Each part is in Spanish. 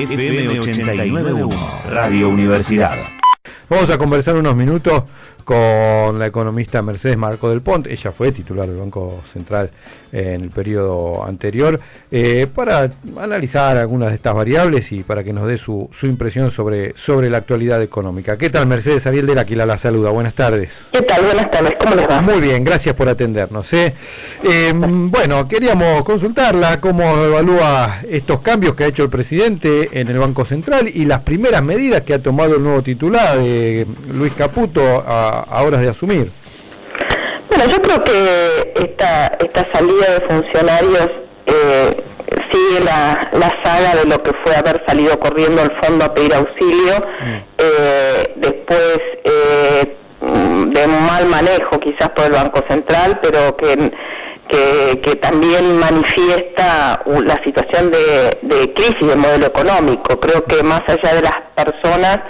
FM 89.1, Radio Universidad. Vamos a conversar unos minutos con la economista Mercedes Marcó del Pont. Ella fue titular del Banco Central en el periodo anterior, para analizar algunas de estas variables y para que nos dé su impresión sobre la actualidad económica. ¿Qué tal, Mercedes? Ariel de Aquila la saluda. Buenas tardes. ¿Qué tal? Buenas tardes. ¿Cómo les va? Muy bien, gracias por atendernos. Bueno, queríamos consultarla cómo evalúa estos cambios que ha hecho el presidente en el Banco Central y las primeras medidas que ha tomado el nuevo titular, Luis Caputo, a horas de asumir. Bueno, yo creo que esta salida de funcionarios sigue la saga de lo que fue haber salido corriendo al fondo a pedir auxilio, después de un mal manejo quizás por el Banco Central, pero que también manifiesta la situación de crisis del modelo económico. Creo que más allá de las personas,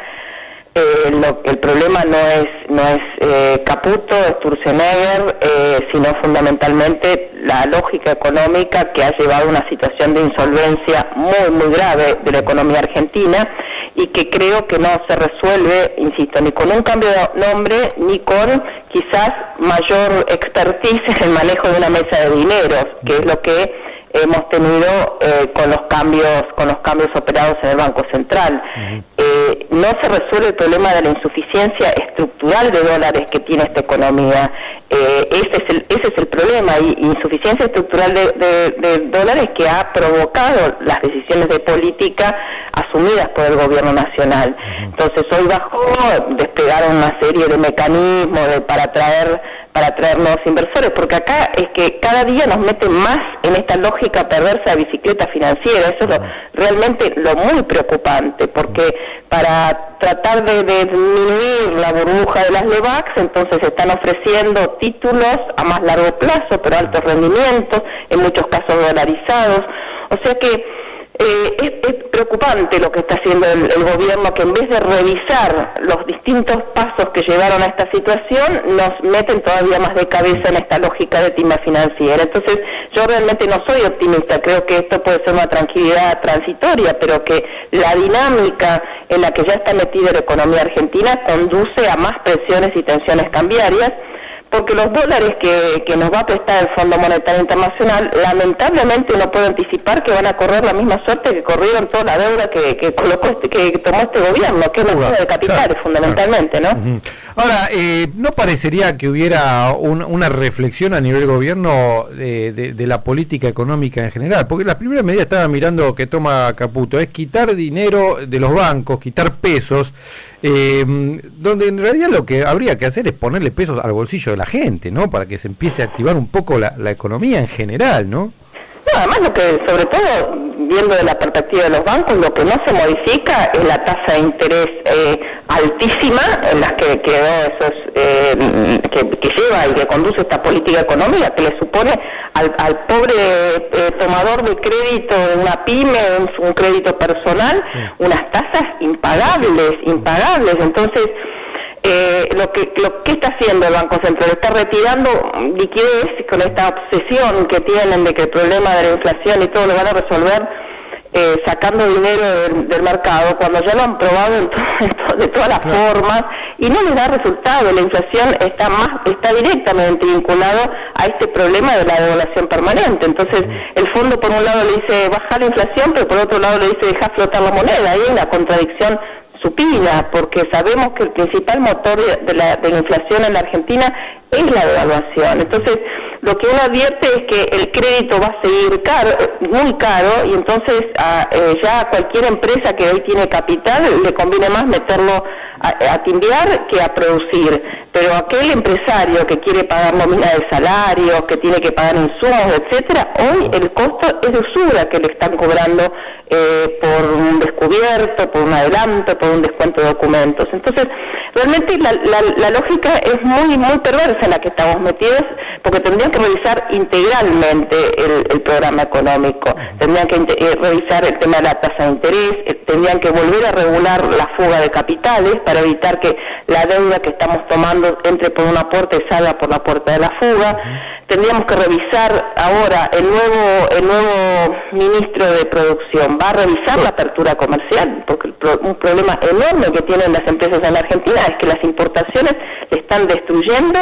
el problema no es Caputo, Sturzenegger, sino fundamentalmente la lógica económica que ha llevado a una situación de insolvencia muy, muy grave de la economía argentina y que creo que no se resuelve, insisto, ni con un cambio de nombre, ni con quizás mayor expertise en el manejo de una mesa de dineros, que es lo que hemos tenido con los cambios operados en el Banco Central. No se resuelve el problema de la insuficiencia estructural de dólares que tiene esta economía. Ese es el problema, y insuficiencia estructural de dólares que ha provocado las decisiones de política asumidas por el gobierno nacional. Entonces hoy desplegaron una serie de mecanismos para atraer nuevos inversores, porque acá es que cada día nos meten más en esta lógica perversa de bicicleta financiera. Eso es realmente lo muy preocupante, porque para tratar de disminuir la burbuja de las LEVAX, entonces están ofreciendo títulos a más largo plazo, pero altos rendimientos, en muchos casos dolarizados. O sea que es preocupante lo que está haciendo el gobierno, que en vez de revisar los distintos pasos que llevaron a esta situación, nos meten todavía más de cabeza en esta lógica de timba financiera. Entonces, yo realmente no soy optimista, creo que esto puede ser una tranquilidad transitoria, pero que la dinámica en la que ya está metida la economía argentina conduce a más presiones y tensiones cambiarias, porque los dólares que nos va a prestar el Fondo Monetario Internacional, lamentablemente no puedo anticipar que van a correr la misma suerte que corrieron toda la deuda que tomó este gobierno, que es la deuda de capitales, fundamentalmente, ¿no? Ahora, ¿no parecería que hubiera una reflexión a nivel gobierno de la política económica en general? Porque la primera medida, estaba mirando, que toma Caputo, es quitar dinero de los bancos, quitar pesos, donde en realidad lo que habría que hacer es ponerle pesos al bolsillo de la gente, ¿no? Para que se empiece a activar un poco la economía en general, ¿no? No, además lo que, sobre todo, viendo de la perspectiva de los bancos, lo que no se modifica es la tasa de interés altísima en las que quedó esos que lleva y que conduce esta política económica, que le supone al pobre tomador de crédito de una pyme, un crédito personal, unas tasas impagables. Entonces, lo que está haciendo el Banco Central, está retirando liquidez con esta obsesión que tienen de que el problema de la inflación y todo lo van a resolver sacando dinero del mercado, cuando ya lo han probado de todas las formas y no les da resultado. La inflación está directamente vinculado a este problema de la devaluación permanente. Entonces el fondo por un lado le dice bajar la inflación, pero por otro lado le dice dejar flotar la moneda. Ahí hay una contradicción supina, porque sabemos que el principal motor de la inflación en la Argentina es la devaluación. Entonces, lo que uno advierte es que el crédito va a seguir muy caro, y entonces ya a cualquier empresa que hoy tiene capital le conviene más meterlo a timbiar que a producir. Pero aquel empresario que quiere pagar nómina de salarios, que tiene que pagar insumos, etcétera, hoy el costo es de usura que le están cobrando por un descubierto, por un adelanto, por un descuento de documentos. Entonces, realmente la lógica es muy, muy perversa en la que estamos metidos, porque tendrían que revisar integralmente el programa económico, tendrían que revisar el tema de la tasa de interés, tendrían que volver a regular la fuga de capitales para evitar que la deuda que estamos tomando entre por una puerta y salga por la puerta de la fuga. tendríamos que revisar ahora el nuevo ministro de Producción. ¿Va a revisar la apertura comercial? Porque un problema enorme que tienen las empresas en la Argentina es que las importaciones están destruyendo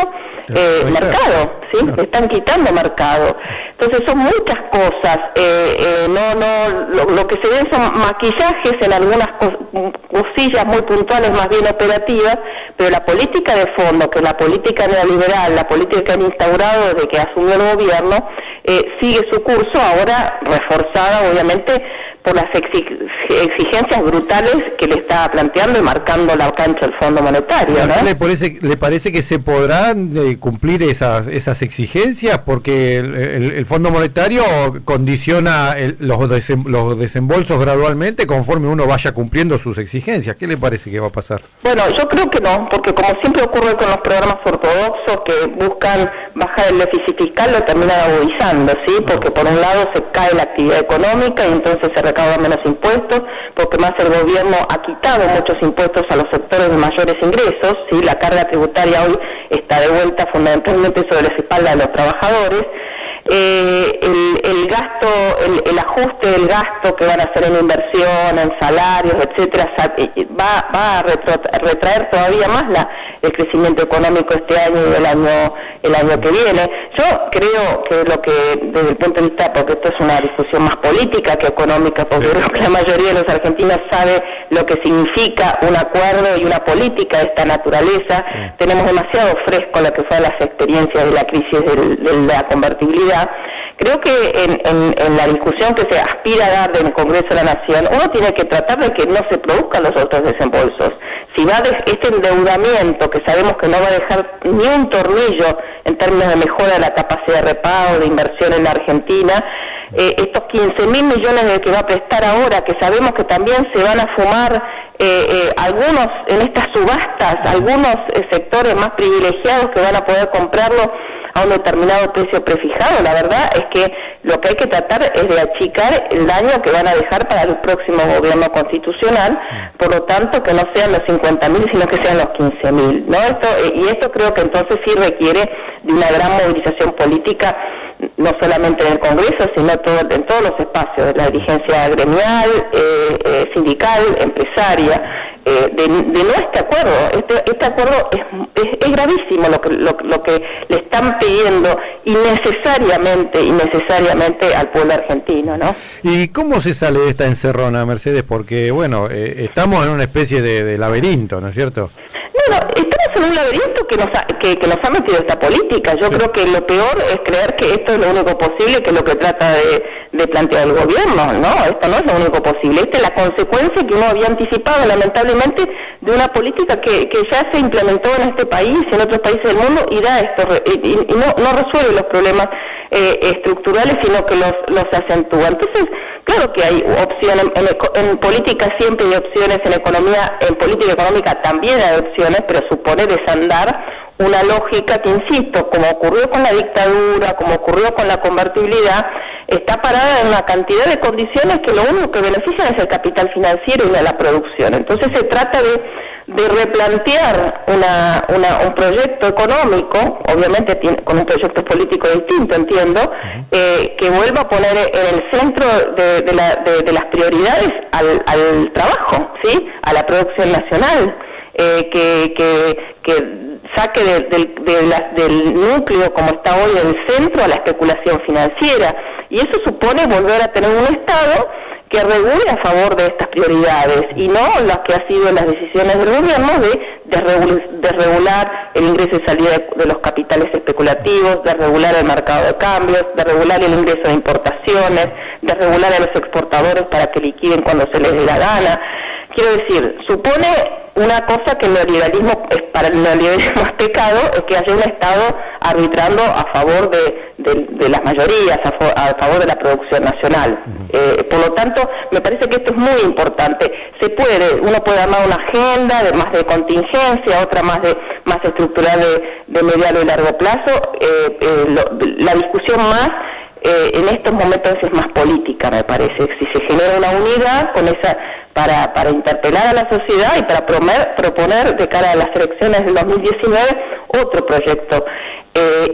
mercado, ¿sí? Claro. Están quitando mercado. Entonces son muchas cosas. Lo que se ven son maquillajes en algunas cosillas muy puntuales, más bien operativas, pero la política de fondo, que es la política neoliberal, la política que han instaurado desde que asumió el gobierno, sigue su curso, ahora reforzada obviamente por las exigencias brutales que le está planteando y marcando la cancha el Fondo Monetario, ¿no? ¿Le parece que se podrán cumplir esas exigencias? Porque el Fondo Monetario condiciona los desembolsos gradualmente conforme uno vaya cumpliendo sus exigencias. ¿Qué le parece que va a pasar? Bueno, yo creo que no, porque como siempre ocurre con los programas ortodoxos que buscan bajar el déficit fiscal, lo terminan agudizando, ¿sí? Porque por un lado se cae la actividad económica y entonces se recaudan menos impuestos, porque más el gobierno ha quitado muchos impuestos a los sectores de mayores ingresos, ¿sí? La carga tributaria hoy está de vuelta fundamentalmente sobre la espalda de los trabajadores. El gasto, el ajuste del gasto que van a hacer en inversión, en salarios, etcétera, va a retraer todavía más el crecimiento económico este año y el año que viene. Yo creo que desde el punto de vista, porque esto es una discusión más política que económica, porque creo que la mayoría de los argentinos sabe lo que significa un acuerdo y una política de esta naturaleza. Tenemos demasiado fresco lo que fue las experiencias de la crisis de la convertibilidad. Creo que en la discusión que se aspira a dar del Congreso de la Nación, uno tiene que tratar de que no se produzcan los otros desembolsos. Si va este endeudamiento, que sabemos que no va a dejar ni un tornillo en términos de mejora de la capacidad de repago, de inversión en la Argentina, estos 15.000 millones de que va a prestar ahora, que sabemos que también se van a fumar algunos en estas subastas, algunos sectores más privilegiados que van a poder comprarlo a un determinado precio prefijado. La verdad es que lo que hay que tratar es de achicar el daño que van a dejar para el próximo gobierno constitucional, por lo tanto que no sean los 50.000, sino que sean los 15.000, ¿no? Esto creo que entonces sí requiere de una gran movilización política, no solamente en el Congreso, sino en todos los espacios, de la dirigencia gremial, sindical, empresaria, de no este acuerdo. Este acuerdo es gravísimo lo que le están pidiendo innecesariamente al pueblo argentino, ¿no? ¿Y cómo se sale de esta encerrona, Mercedes? Porque, bueno, estamos en una especie de laberinto, ¿no es cierto? Bueno, estamos en un laberinto que nos ha metido esta política. Yo creo que lo peor es creer que esto es lo único posible, que es lo que trata de plantear el gobierno, ¿no? Esto no es lo único posible. Esta es la consecuencia que uno había anticipado, lamentablemente, de una política que ya se implementó en este país, en otros países del mundo, y da esto, y no resuelve los problemas estructurales, sino que los acentúa. Entonces, claro que hay opciones, en política siempre hay opciones, en política económica también hay opciones, pero supone desandar una lógica que, insisto, como ocurrió con la dictadura, como ocurrió con la convertibilidad, está parada en una cantidad de condiciones que lo único que benefician es el capital financiero y no la producción. Entonces se trata de replantear un proyecto económico, obviamente con un proyecto político distinto, entiendo, que vuelva a poner en el centro de las prioridades al trabajo, ¿sí? A la producción nacional, que saque del núcleo como está hoy del centro a la especulación financiera, y eso supone volver a tener un Estado que regule a favor de estas prioridades y no las que ha sido las decisiones del gobierno de regular el ingreso y salida de los capitales especulativos, de regular el mercado de cambios, de regular el ingreso de importaciones, de regular a los exportadores para que liquiden cuando se les dé la gana. Quiero decir, supone una cosa que para el neoliberalismo es pecado, es que haya un Estado arbitrando a favor de las mayorías, a favor de la producción nacional. Por lo tanto, me parece que esto es muy importante. Uno puede armar una agenda más de contingencia, otra más estructural de mediano y largo plazo. La discusión más en estos momentos es más política, me parece. Si se genera una unidad para interpelar a la sociedad y para proponer de cara a las elecciones del 2019 otro proyecto.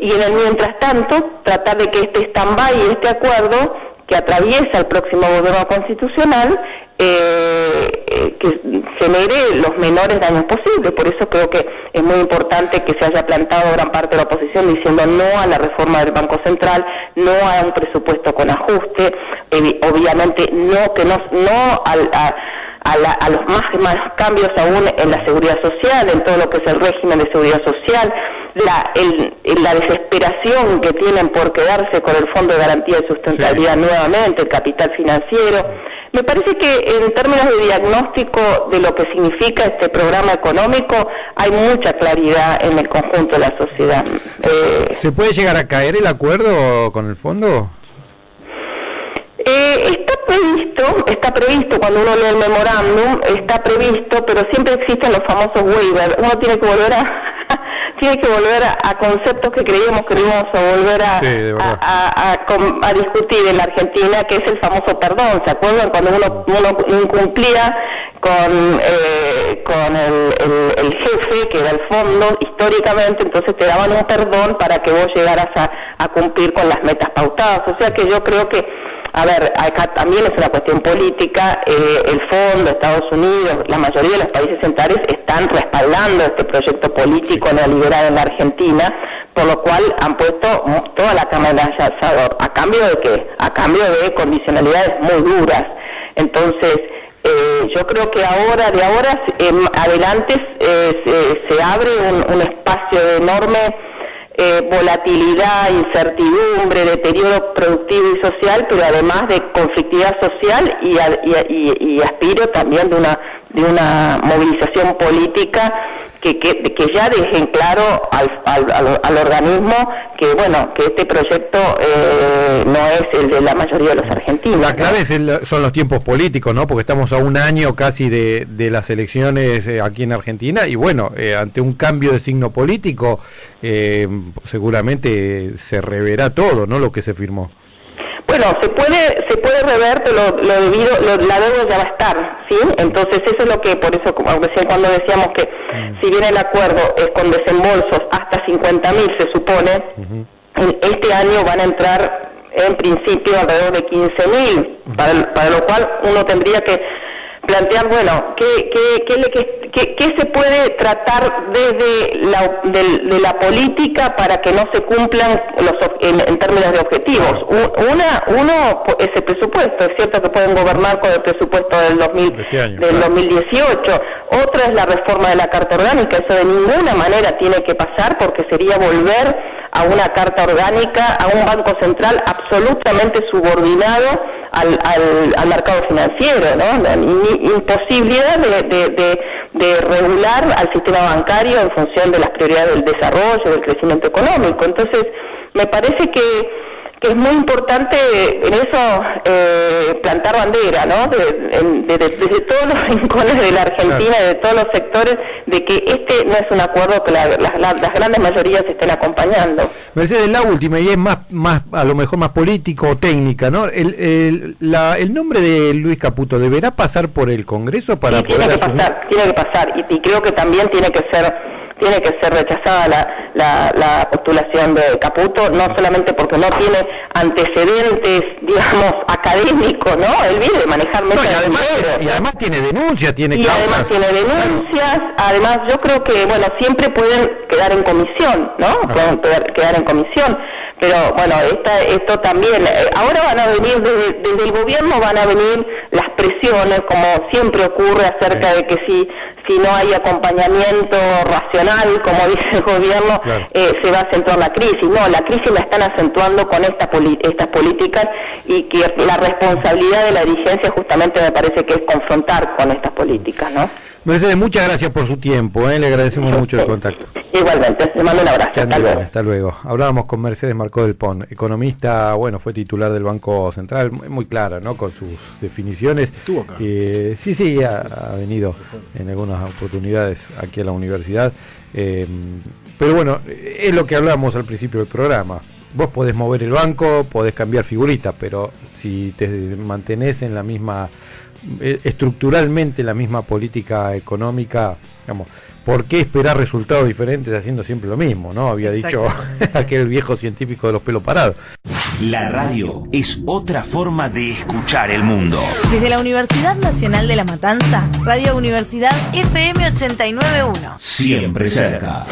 Y en el mientras tanto, tratar de que este stand-by y este acuerdo que atraviesa el próximo gobierno constitucional que genere los menores daños posibles. Por eso creo que es muy importante que se haya plantado gran parte de la oposición diciendo no a la reforma del Banco Central, no a un presupuesto con ajuste, obviamente no a los más cambios aún en la seguridad social, en todo lo que es el régimen de seguridad social, la desesperación que tienen por quedarse con el Fondo de Garantía de Sustentabilidad nuevamente, el capital financiero. Me parece que en términos de diagnóstico de lo que significa este programa económico hay mucha claridad en el conjunto de la sociedad. ¿Se puede llegar a caer el acuerdo con el fondo? Está previsto cuando uno lee el memorándum, está previsto, pero siempre existen los famosos waivers. Uno tiene que volver a conceptos que creíamos que no íbamos a volver a discutir en la Argentina, que es el famoso perdón. ¿Se acuerdan cuando uno incumplía con el jefe, que era el fondo, históricamente, entonces te daban un perdón para que vos llegaras a cumplir con las metas pautadas? O sea que yo creo que, a ver, acá también es una cuestión política, el fondo, Estados Unidos, la mayoría de los países centrales están respaldando este proyecto político neoliberal en la Argentina, por lo cual han puesto toda la cama en el asador. ¿A cambio de qué? A cambio de condicionalidades muy duras. Entonces, yo creo que de ahora adelante se abre un espacio de enorme volatilidad, incertidumbre, deterioro productivo y social, pero además de conflictividad social y aspiro también de una movilización política que ya dejen claro al organismo que este proyecto no es el de la mayoría de los argentinos. La clave son los tiempos políticos, ¿no? Porque estamos a un año casi de las elecciones aquí en Argentina y bueno, ante un cambio de signo político seguramente se reverá todo, ¿no? Lo que se firmó. Bueno, se puede rever, pero la deuda ya va a estar, ¿sí? Entonces eso es lo que, por eso recién cuando decíamos que si bien el acuerdo es con desembolsos hasta 50.000 se supone, este año van a entrar en principio alrededor de 15.000, para lo cual uno tendría que plantear, bueno, ¿qué se puede tratar desde de la política para que no se cumplan en términos de objetivos? Uno es el presupuesto, es cierto que pueden gobernar con el presupuesto del 2018, otra es la reforma de la Carta Orgánica, eso de ninguna manera tiene que pasar porque sería volver a una Carta Orgánica, a un Banco Central absolutamente subordinado al mercado financiero, ¿no? Imposibilidad de regular al sistema bancario en función de las prioridades del desarrollo, del crecimiento económico. Entonces, me parece que es muy importante en eso plantar bandera, ¿no? Desde todos los rincones de la Argentina, de todos los sectores, de que este no es un acuerdo que las grandes mayorías estén acompañando. Mercedes, la última, y es más a lo mejor más político o técnica, ¿no? El nombre de Luis Caputo deberá pasar por el Congreso para poder asumir. Tiene que pasar, y creo que también tiene que ser rechazada la postulación de Caputo, no solamente porque no tiene antecedentes, digamos, académicos, ¿no? Él viene de manejar mesas de dinero. Y además tiene denuncias, además yo creo que, bueno, siempre pueden quedar en comisión, ¿no? Pueden quedar en comisión. Pero bueno, esto también, ahora van a venir, desde el gobierno van a venir las presiones, como siempre ocurre acerca de que si no hay acompañamiento racional, como dice el gobierno, se va a acentuar la crisis. No, la crisis la están acentuando con estas políticas y que la responsabilidad de la dirigencia justamente me parece que es confrontar con estas políticas, ¿no? Mercedes, muchas gracias por su tiempo, le agradecemos mucho el contacto. Igualmente, le mando un abrazo. Hasta luego. Hablábamos con Mercedes Marcó del Pon, economista, bueno, fue titular del Banco Central, muy clara, ¿no? Con sus definiciones. Estuvo acá. Sí, ha venido en algunas oportunidades aquí a la universidad. Pero bueno, es lo que hablábamos al principio del programa. vos podés mover el banco, podés cambiar figuritas, pero si te mantenés en la misma, estructuralmente la misma política económica, digamos, ¿por qué esperar resultados diferentes haciendo siempre lo mismo? ¿No? Había dicho aquel viejo científico de los pelos parados. La radio es otra forma de escuchar el mundo. Desde la Universidad Nacional de La Matanza, Radio Universidad FM 89.1. Siempre cerca.